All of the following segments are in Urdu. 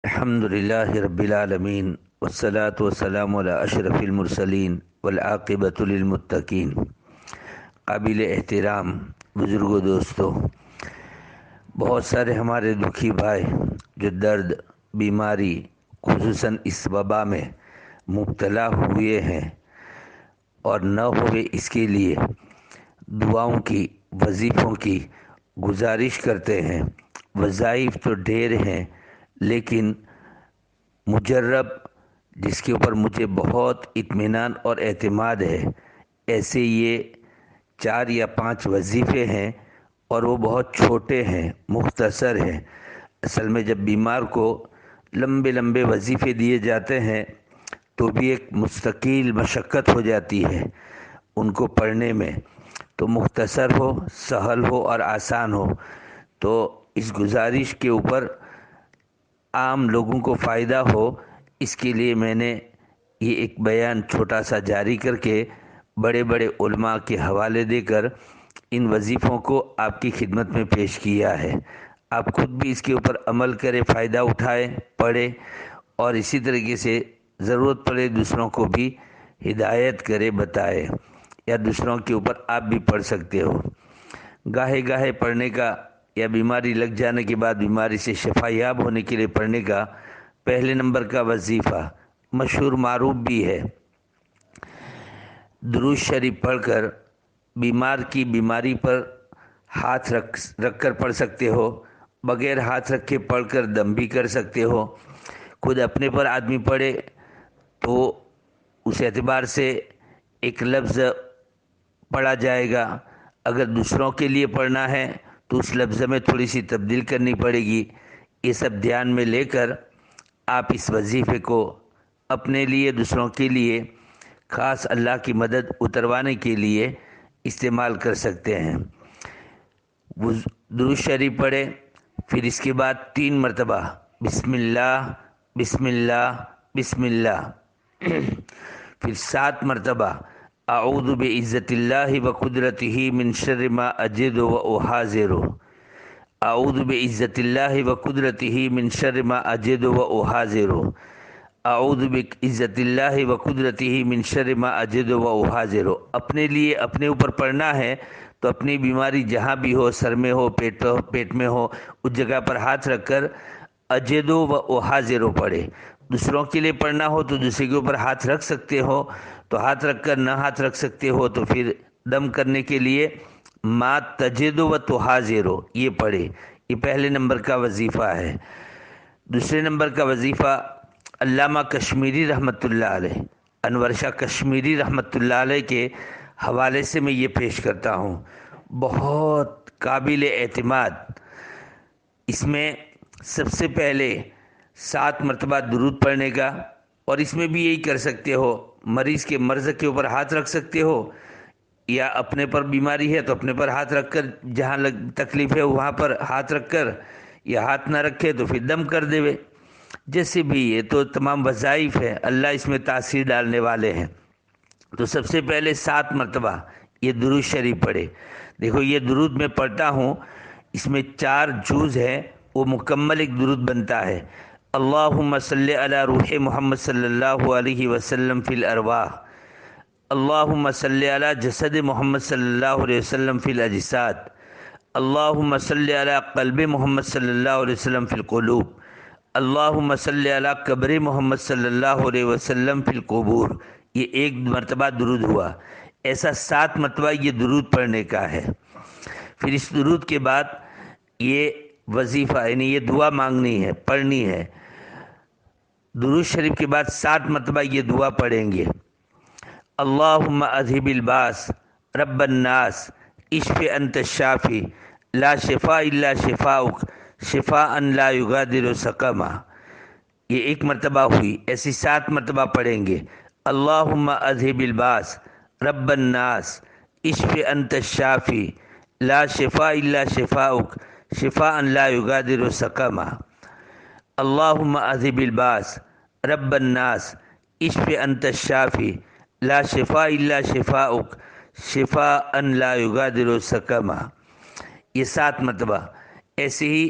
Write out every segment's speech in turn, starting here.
الحمدللہ رب العالمین والصلاة والسلام علی اشرف المرسلین والعاقبۃ للمتقین۔ قابل احترام بزرگوں، دوستوں، بہت سارے ہمارے دکھی بھائی جو درد، بیماری، خصوصاً اس وبا میں مبتلا ہوئے ہیں اور نہ ہوئے اس کے لیے دعاؤں کی، وظیفوں کی گزارش کرتے ہیں۔ وظائف تو ڈھیر ہیں، لیکن مجرب جس کے اوپر مجھے بہت اطمینان اور اعتماد ہے، ایسے یہ 4 یا 5 وظیفے ہیں اور وہ بہت چھوٹے ہیں، مختصر ہیں۔ اصل میں جب بیمار کو لمبے لمبے وظیفے دیے جاتے ہیں تو بھی ایک مستقل مشقت ہو جاتی ہے ان کو پڑھنے میں، تو مختصر ہو، سہل ہو اور آسان ہو۔ تو اس گزارش کے اوپر عام لوگوں کو فائدہ ہو، اس کے لیے میں نے یہ ایک بیان چھوٹا سا جاری کر کے بڑے بڑے علماء کے حوالے دے کر ان وظیفوں کو آپ کی خدمت میں پیش کیا ہے۔ آپ خود بھی اس کے اوپر عمل کرے، فائدہ اٹھائے، پڑھے، اور اسی طریقے سے ضرورت پڑے دوسروں کو بھی ہدایت کرے، بتائے، یا دوسروں کے اوپر آپ بھی پڑھ سکتے ہو۔ گاہے گاہے پڑھنے کا یا بیماری لگ جانے کے بعد بیماری سے شفا یاب ہونے کے لیے پڑھنے کا پہلے نمبر کا وظیفہ مشہور معروف بھی ہے۔ درود شریف پڑھ کر بیمار کی بیماری پر ہاتھ رکھ کر پڑھ سکتے ہو، بغیر ہاتھ رکھے پڑھ کر دم بھی کر سکتے ہو۔ خود اپنے پر آدمی پڑھے تو اس اعتبار سے ایک لفظ پڑھا جائے گا، اگر دوسروں کے لیے پڑھنا ہے تو اس لفظ میں تھوڑی سی تبدیل کرنی پڑے گی۔ یہ سب دھیان میں لے کر آپ اس وظیفے کو اپنے لیے، دوسروں کے لیے، خاص اللہ کی مدد اتروانے کے لیے استعمال کر سکتے ہیں۔ وہ درود شریف پڑھے، پھر اس کے بعد 3 مرتبہ بسم اللہ، بسم اللہ، بسم اللہ، پھر 7 مرتبہ اعوذ بعزت اللہ و قدرتہ من شر ما اجد و احاذر، اعوذ بعزت اللہ و قدرتہ من شر ما اجد و احاذر، اعوذ بعزت اللہ و قدرتہ من شر ما اجد و احاذر۔ اپنے لیے اپنے اوپر پڑھنا ہے تو اپنی بیماری جہاں بھی ہو، سر میں ہو، پیٹ میں ہو، اس جگہ پر ہاتھ رکھ کر اجد و احاذر پڑھے۔ دوسروں کے لیے پڑھنا ہو تو دوسرے کے اوپر ہاتھ رکھ سکتے ہو تو ہاتھ رکھ کر، نہ ہاتھ رکھ سکتے ہو تو پھر دم کرنے کے لیے ما تجد و تحاذر یہ پڑھے۔ یہ پہلے نمبر کا وظیفہ ہے۔ دوسرے نمبر کا وظیفہ علامہ کشمیری رحمۃ اللہ علیہ، انور شاہ کشمیری رحمۃ اللہ علیہ کے حوالے سے میں یہ پیش کرتا ہوں، بہت قابل اعتماد۔ اس میں سب سے پہلے 7 مرتبہ درود پڑھنے کا، اور اس میں بھی یہی کر سکتے ہو، مریض کے مرض کے اوپر ہاتھ رکھ سکتے ہو، یا اپنے پر بیماری ہے تو اپنے پر ہاتھ رکھ کر، جہاں تکلیف ہے وہاں پر ہاتھ رکھ کر، یا ہاتھ نہ رکھے تو پھر دم کر دے۔ جیسے بھی یہ تو تمام وظائف ہے، اللہ اس میں تاثیر ڈالنے والے ہیں۔ تو سب سے پہلے 7 مرتبہ یہ درود شریف پڑھے۔ دیکھو یہ درود میں پڑھتا ہوں، اس میں 4 جز ہے، وہ مکمل ایک درود بنتا ہے۔ اللہم صلی علی روح محمد صلی اللہ علیہ وسلم فی الارواح، اللہم صلی علی جسد محمد صلی اللہ علیہ وسلم فی الاجساد، اللہم صلی علی قلب محمد صلی اللہ علیہ وسلم فی القلوب، اللہم صلی علی قبر محمد صلی اللہ علیہ وسلم فی القبور۔ یہ 1 مرتبہ درود ہوا۔ ایسا 7 مرتبہ یہ درود پڑھنے کا ہے۔ پھر اس درود کے بعد یہ وظیفہ، یعنی یہ دعا مانگنی ہے، پڑھنی ہے۔ درود شریف کے بعد 7 مرتبہ یہ دعا پڑھیں گے۔ اللہم اذہب الباس رب الناس اشف انت الشافی لا شفاء الا شفاؤک شفاء لا یغادر سقما۔ یہ 1 مرتبہ ہوئی، ایسی 7 مرتبہ پڑھیں گے۔ اللہم اذہب الباس رب الناس اشف انت الشافی لا شفاء الا شفاؤک شفاء لا یغادر سقما۔ اللہم اذہب الباس رب الناس اشف انت الشافی لا شفاء الا شفاؤک شفاء لا یغادر سقما۔ یہ 7 مرتبہ ایسے ہی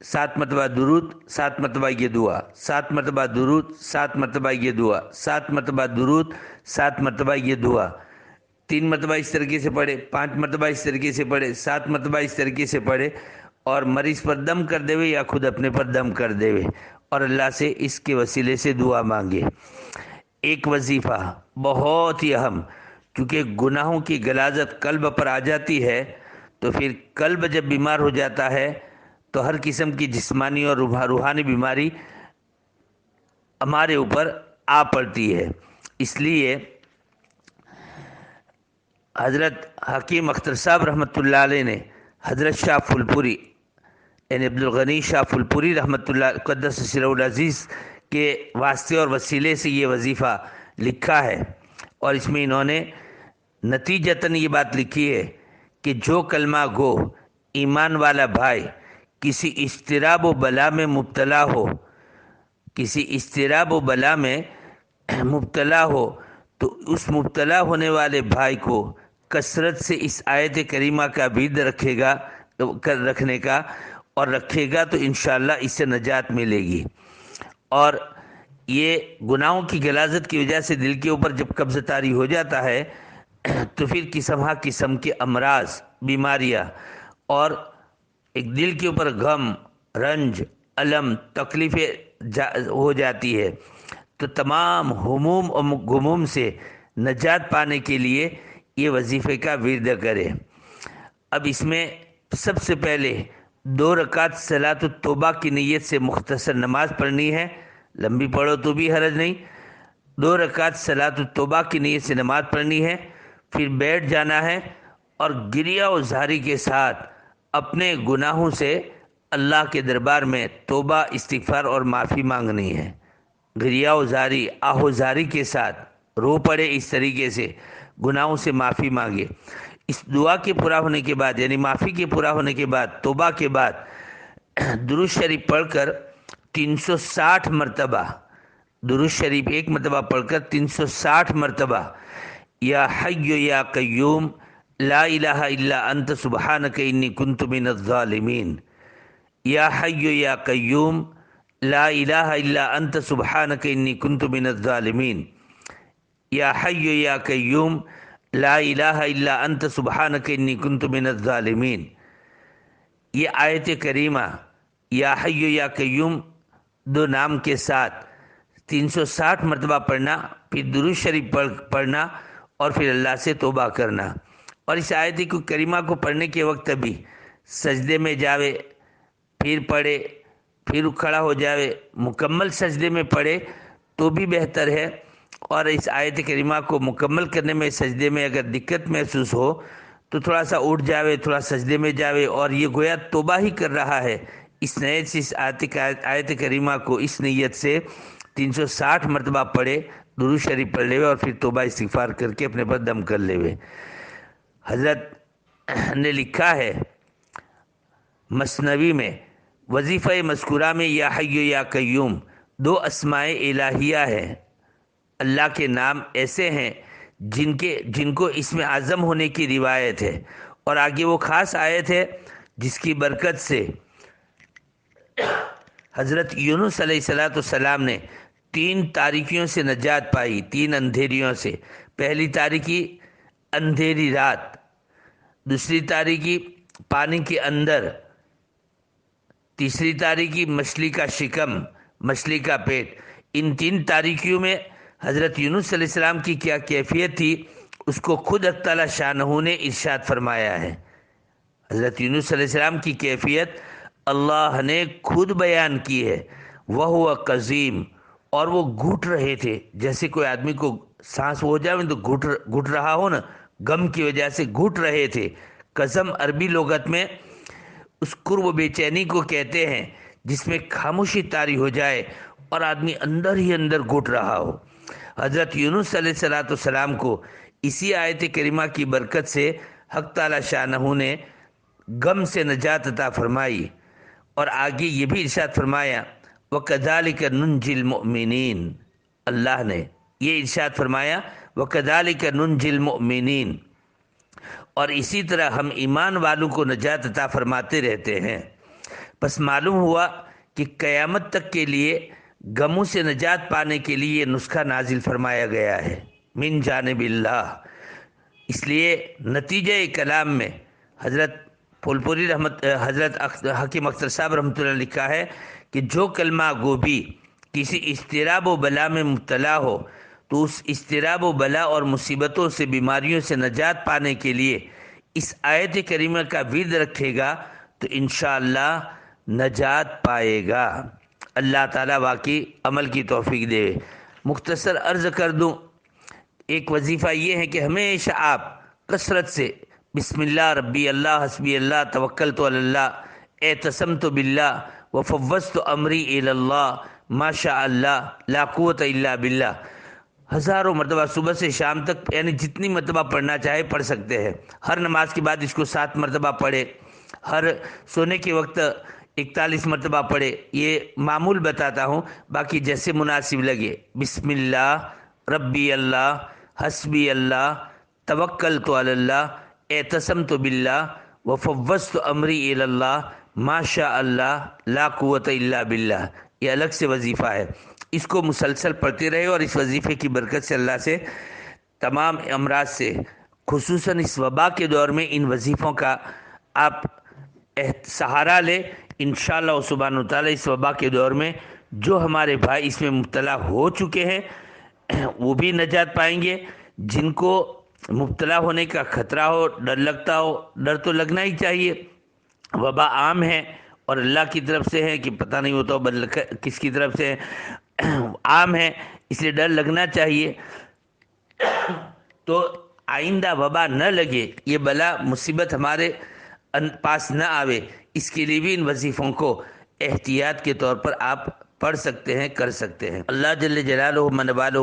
7 مرتبہ درود، 7 مرتبہ یہ دعا، 7 مرتبہ درود، 7 مرتبہ یہ دعا، 7 مرتبہ درود، 7 مرتبہ یہ دعا، 3 مرتبہ اس طریقے سے پڑھے، 5 مرتبہ اس طریقے سے پڑھے، 7 مرتبہ اس طریقے سے پڑھے، اور مریض پر دم کر دے یا خود اپنے پر دم کر دے اور اللہ سے اس کے وسیلے سے دعا مانگے۔ ایک وظیفہ بہت ہی اہم، کیونکہ گناہوں کی غلاظت قلب پر آ جاتی ہے، تو پھر قلب جب بیمار ہو جاتا ہے تو ہر قسم کی جسمانی اور روحانی بیماری ہمارے اوپر آ پڑتی ہے۔ اس لیے حضرت حکیم اختر صاحب رحمۃ اللہ علیہ نے حضرت شاہ پھولپوری یعنی عبدالغنی شاہ پھولپوری رحمۃ اللہ قدس سرہ العزیز کے واسطے اور وسیلے سے یہ وظیفہ لکھا ہے، اور اس میں انہوں نے نتیجتاً یہ بات لکھی ہے کہ جو کلمہ گو ایمان والا بھائی کسی اضطراب و بلا میں مبتلا ہو، کسی اضطراب و بلا میں مبتلا ہو، تو اس مبتلا ہونے والے بھائی کو کثرت سے اس آیت کریمہ کا عبید رکھنے کا اور رکھے گا تو انشاءاللہ اس سے نجات ملے گی۔ اور یہ گناہوں کی غلاظت کی وجہ سے دل کے اوپر جب قبضہ طاری ہو جاتا ہے تو پھر قسم کے امراض، بیماریاں اور ایک دل کے اوپر غم، رنج، الم، تکلیفیں ہو جاتی ہے۔ تو تمام ہموم اور غموم سے نجات پانے کے لیے یہ وظیفے کا ورد کرے۔ اب اس میں سب سے پہلے 2 رکعت صلاۃ التوبہ کی نیت سے مختصر نماز پڑھنی ہے، لمبی پڑھو تو بھی حرج نہیں۔ 2 رکعت صلاۃ التوبہ کی نیت سے نماز پڑھنی ہے، پھر بیٹھ جانا ہے اور گریہ و زاری کے ساتھ اپنے گناہوں سے اللہ کے دربار میں توبہ، استغفار اور معافی مانگنی ہے۔ گریہ و زاری، آہ و زاری کے ساتھ رو پڑے، اس طریقے سے گناہوں سے معافی مانگے۔ اس دعا کے پورا ہونے کے بعد یعنی معافی کے پورا ہونے کے بعد، توبہ کے بعد درود شریف پڑھ کر 360 مرتبہ، درود شریف ایک مرتبہ پڑھ کر 360 مرتبہ یا حی یا قیوم لا الہ الا انت سبحانک انی کنت من الظالمین، یا حی یا قیوم لا الہ الا انت سبحانک انی کنت من الظالمین، یا حی یا قیوم لا الہ الا انت سبحانک انی کنت من الظالمین۔ یہ آیت کریمہ یا حی یا قیوم 2 نام کے ساتھ 360 مرتبہ پڑھنا، پھر درود شریف پڑھنا اور پھر اللہ سے توبہ کرنا۔ اور اس آیت کریمہ کو پڑھنے کے وقت بھی سجدے میں جاوے، پھر پڑھے، پھر کھڑا ہو جاوے، مکمل سجدے میں پڑھے تو بھی بہتر ہے۔ اور اس آیت کریمہ کو مکمل کرنے میں سجدے میں اگر دقت محسوس ہو تو تھوڑا سا اٹھ جاوے، تھوڑا سجدے میں جاوے، اور یہ گویا توبہ ہی کر رہا ہے۔ اس نیت سے اس آیت کریمہ کو اس نیت سے 360 مرتبہ پڑھے، درود شریف پڑھ لے اور پھر توبہ استغفار کر کے اپنے پر دم کر لے۔ حضرت نے لکھا ہے مثنوی میں، وظیفہ مذکورہ میں یا حی یا قیوم 2 اسماء الہیہ ہیں، اللہ کے نام ایسے ہیں جن کو اس میں اعظم ہونے کی روایت ہے، اور آگے وہ خاص آیت ہے جس کی برکت سے حضرت یونس علیہ السلام نے 3 تاریکیوں سے نجات پائی، 3 اندھیریوں سے۔ پہلی تاریکی اندھیری رات، دوسری تاریکی پانی کے اندر، تیسری تاریکی مچھلی کا شکم، مچھلی کا پیٹ۔ ان 3 تاریکیوں میں حضرت یونس علیہ السلام کی کیا کیفیت تھی اس کو خود اللہ تعالی شانہ نے ارشاد فرمایا ہے۔ حضرت یونس علیہ السلام کی کیفیت اللہ نے خود بیان کی ہے، وَهُوَ قَزِيمٌ، اور وہ گھٹ رہے تھے، جیسے کوئی آدمی کو سانس ہو جائے تو گھٹ رہا ہو نا، غم کی وجہ سے گھٹ رہے تھے۔ قزم عربی لغت میں اس قرب و بے چینی کو کہتے ہیں جس میں خاموشی طاری ہو جائے اور آدمی اندر ہی اندر گھٹ رہا ہو۔ حضرت یونس علیہ السلام کو اسی آیت کریمہ کی برکت سے حق تعالی شانہ نے غم سے نجات عطا فرمائی، اور آگے یہ بھی ارشاد فرمایا وَكَذَلِكَ نُنْجِي الْمُؤْمِنِينَ، اللہ نے یہ ارشاد فرمایا وَكَذَلِكَ نُنْجِي الْمُؤْمِنِينَ، اور اسی طرح ہم ایمان والوں کو نجات عطا فرماتے رہتے ہیں۔ بس معلوم ہوا کہ قیامت تک کے لیے غموں سے نجات پانے کے لیے یہ نسخہ نازل فرمایا گیا ہے من جانب اللہ۔ اس لیے نتیجہ کلام میں حضرت پھولپوری حضرت حکیم اختر صاحب رحمۃ اللہ نے لکھا ہے کہ جو کلمہ گو بھی کسی اضطراب و بلا میں مبتلا ہو تو اس اضطراب و بلا اور مصیبتوں سے بیماریوں سے نجات پانے کے لیے اس آیت کریمہ کا ورد رکھے گا تو انشاءاللہ نجات پائے گا۔ اللہ تعالیٰ واقعی عمل کی توفیق دے۔ مختصر عرض کر دوں، ایک وظیفہ یہ ہے کہ ہمیشہ آپ کثرت سے بسم اللہ ربی اللہ حسبی اللہ توکلت علی اللہ اعتصمت باللہ وفوضت امری الی اللہ ما شاء اللہ لا قوت الا باللہ ہزاروں مرتبہ صبح سے شام تک، یعنی جتنی مرتبہ پڑھنا چاہے پڑھ سکتے ہیں۔ ہر نماز کے بعد اس کو 7 مرتبہ پڑھے، ہر سونے کے وقت 41 مرتبہ پڑھے۔ یہ معمول بتاتا ہوں، باقی جیسے مناسب لگے۔ بسم اللہ ربی اللہ حسبی اللہ توکلت علی اللہ اعتصمت باللہ وفوضت امری الی اللہ ما شاء اللہ لا قوت الا باللہ۔ یہ الگ سے وظیفہ ہے، اس کو مسلسل پڑھتے رہے، اور اس وظیفے کی برکت سے اللہ سے تمام امراض سے، خصوصاً اس وبا کے دور میں ان وظیفوں کا آپ سہارا لے۔ انشاءاللہ سبحانہ وتعالی اس وبا کے دور میں جو ہمارے بھائی اس میں مبتلا ہو چکے ہیں وہ بھی نجات پائیں گے، جن کو مبتلا ہونے کا خطرہ ہو، ڈر لگتا ہو، ڈر تو لگنا ہی چاہیے، وبا عام ہے اور اللہ کی طرف سے ہے کہ پتہ نہیں ہوتا کس کی طرف سے عام ہے، اس لیے ڈر لگنا چاہیے۔ تو آئندہ وبا نہ لگے، یہ بلا مصیبت ہمارے پاس نہ آوے، اس کے لیے بھی ان وظیفوں کو احتیاط کے طور پر آپ پڑھ سکتے ہیں، کر سکتے ہیں۔ اللہ جل جلالہ من والہ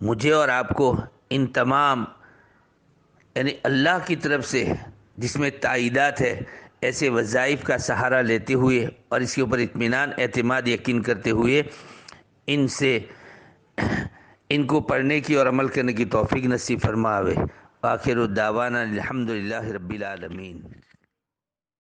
مجھے اور آپ کو ان تمام، یعنی اللہ کی طرف سے جس میں تائیدات ہے، ایسے وظائف کا سہارا لیتے ہوئے اور اس کے اوپر اطمینان، اعتماد، یقین کرتے ہوئے ان کو پڑھنے کی اور عمل کرنے کی توفیق نصیب فرماوے۔ آخر الدعوانا الحمدللہ رب العالمین۔